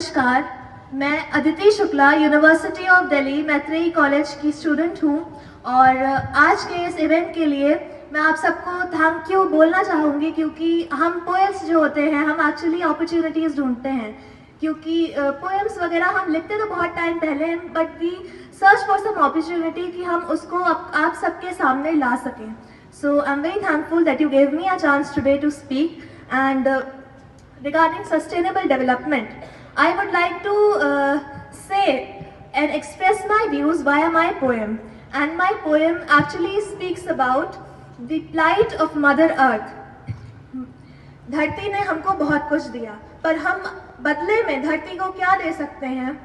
नमस्कार, मैं Aditi Shukla university of Delhi Maitreyi college की स्टूडेंट हूँ और आज के इस इवेंट के लिए मैं आप सबको थैंक यू बोलना चाहूँगी क्योंकि हम पोएट्स जो होते हैं हम एक्चुअली अपॉर्चुनिटीज़ ढूंढते हैं क्योंकि पोएम्स वगैरह हम लिखते तो बहुत टाइम पहले हैं but we search for some opportunity कि हम उसको आप सबके सामने ला सकें. So I am very thankful that you gave me a chance today to speak and regarding sustainable development. I would like to say and express my views via my poem. And my poem actually speaks about the plight of Mother Earth. धरती ने हमको बहुत कुछ दिया, पर हम बदले में धरती को क्या दे सकते हैं,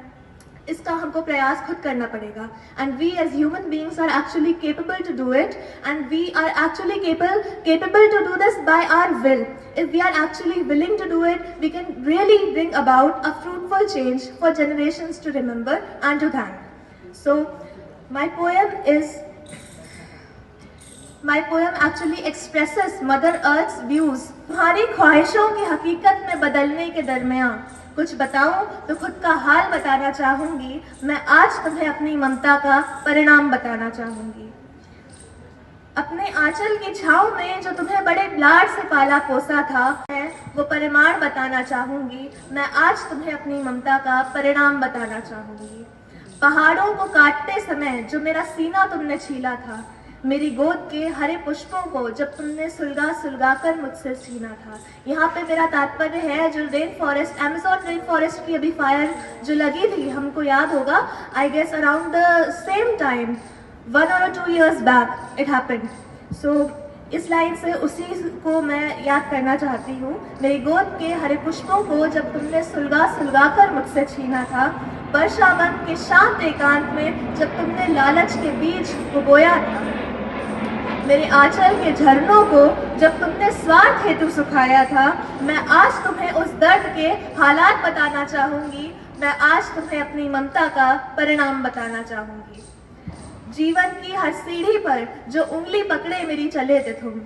इसका हमको प्रयास खुद करना पड़ेगा. And we as human beings are actually capable to do it, and we are actually capable to do this by our will. If we are actually willing to do it, we can really bring about a fruitful change for generations to remember and to thank. So, my poem actually expresses Mother Earth's views. तुम्हारी ख्वाहिशों की हकीकत में बदलने के दरमियान कुछ बताऊं तो खुद का हाल बताना चाहूंगी. मैं आज तुम्हें अपनी ममता का परिणाम बताना चाहूंगी. अपने आंचल की छांव में जो तुम्हें बड़े लाड से पाला पोसा था, मैं वो परिमाण बताना चाहूंगी. मैं आज तुम्हें अपनी ममता का परिणाम बताना चाहूंगी. पहाड़ों को काटते समय जो मेरा सीना तुमने छीला था, मेरी गोद के हरे पुष्पों को जब तुमने सुलगा कर मुझसे छीना था. यहाँ पे मेरा तात्पर्य है जो rain forest, Amazon rain forest की अभी फायर जो लगी थी, हमको याद होगा, I guess around the same time 1 or 2 years back it happened. So इस लाइन से उसी को मैं याद करना चाहती हूँ. मेरी गोद के हरे पुष्पों को जब तुमने सुलगा कर मुझसे छीना था, वर्षावन के शांत एकांत में जब तुमने लालच के बीज को बोया था, मेरे आंचल के झरनों को जब तुमने स्वार्थ हेतु सुखाया था, मैं आज तुम्हें उस दर्द के हालात बताना चाहूंगी. मैं आज तुम्हें अपनी ममता का परिणाम बताना चाहूंगी. जीवन की हर सीढ़ी पर जो उंगली पकड़े मेरी चले थे तुम.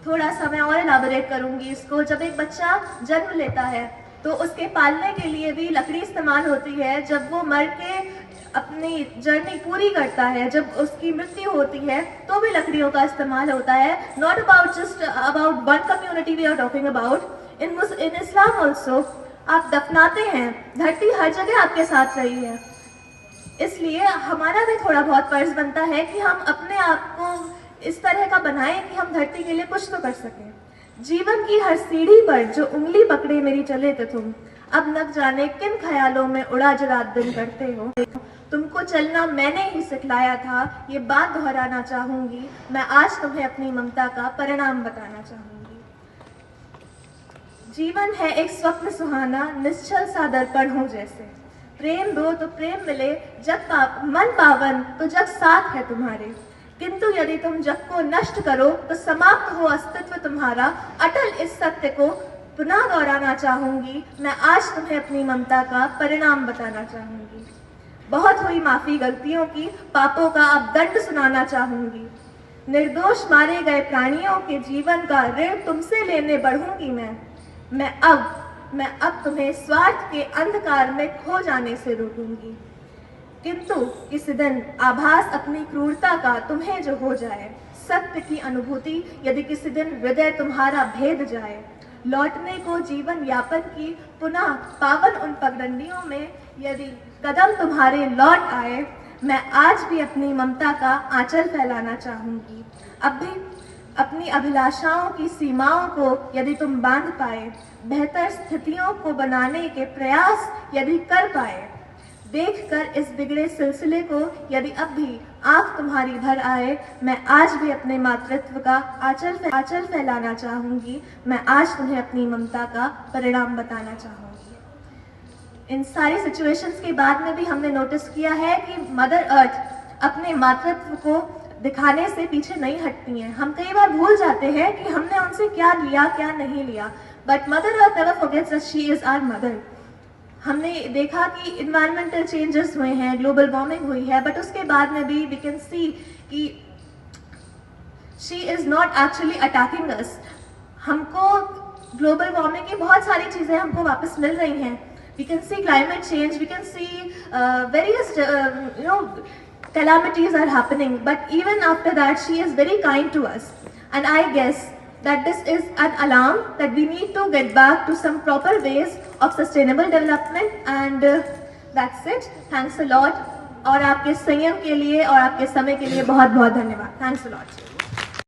थोड़ा सा मैं और इलाबोरेट करूंगी इसको. जब एक बच्चा जन्म लेता है तो उसके पालने के लिए भी लकड़ी इस्तेमाल होती है. जब वो मर के अपनी जर्नी पूरी करता है, जब उसकी मृत्यु होती है, तो भी लकड़ियों का इस्तेमाल होता है. Not about just about one community we are talking about. In Islam also आप दफनाते हैं. धरती हर जगह आपके साथ रही है, इसलिए हमारा भी थोड़ा बहुत फर्ज बनता है कि हम अपने आप को इस तरह का बनाएं कि हम धरती के लिए कुछ तो कर सकें. जीवन की हर सीढ़ी पर जो उंगली पकड़े मेरी चले थे तुम, अब न जाने किन ख्यालों में उड़ा जो रात दिन करते हो. तुमको चलना मैंने ही सिखलाया था, ये बात दोहराना चाहूंगी. मैं आज तुम्हें अपनी ममता का परिणाम बताना चाहूंगी. जीवन है एक स्वप्न सुहाना, निश्चल सा दर्पण हो जैसे. प्रेम दो तो प्रेम मिले, जग मन पावन तो जग साथ है तुम्हारे. किंतु यदि तुम जग को नष्ट करो तो समाप्त हो अस्तित्व तुम्हारा. अटल इस सत्य को पुनः दोहराना चाहूंगी. मैं आज तुम्हें अपनी ममता का परिणाम बताना चाहूंगी. बहुत हुई माफी गलतियों की, पापों का अब दंड सुनाना चाहूंगी. निर्दोष मारे गए प्राणियों के जीवन का ऋण तुमसे लेने बढ़ूंगी मैं अब तुम्हें स्वार्थ के अंधकार में खो जाने से रोकूंगी. किंतु किसी दिन आभास अपनी क्रूरता का तुम्हें जो हो जाए, सत्य की अनुभूति यदि किसी दिन हृदय तुम्हारा भेद जाए, लौटने को जीवन यापन की पुनः पावन उन पगडंडियों में यदि कदम तुम्हारे लौट आए, मैं आज भी अपनी ममता का आंचल फैलाना चाहूंगी. अब भी अपनी अभिलाषाओं की सीमाओं को यदि तुम बांध पाए, बेहतर स्थितियों को बनाने के प्रयास यदि कर पाए, देखकर इस बिगड़े सिलसिले को यदि अब भी आंख तुम्हारी भर आए, मैं आज भी अपने मातृत्व का आंचल फैलाना चाहूंगी. मैं आज तुम्हें अपनी ममता का परिणाम बताना चाहूंगी. इन सारी सिचुएशंस के बाद में भी हमने नोटिस किया है कि मदर अर्थ अपने मातृत्व को दिखाने से पीछे नहीं हटती हैं. हम कई बार भूल जाते हैं कि हमने उनसे क्या लिया क्या नहीं लिया, but mother earth never forgets that she is our mother. हमने देखा कि इन्वायरमेंटल चेंजेस हुए हैं, ग्लोबल वार्मिंग हुई है, बट उसके बाद में भी वी कैन सी कि she is not actually attacking us. हमको ग्लोबल वार्मिंग की बहुत सारी चीज़ें हमको वापस मिल रही हैं. We can see climate change, we can see various calamities are happening, but even after that she is very kind to us. And I guess that this is an alarm that we need to get back to some proper ways of sustainable development. And that's it. Thanks a lot. और आपके संयम के लिए और आपके समय के लिए बहुत बहुत धन्यवाद. Thanks a lot.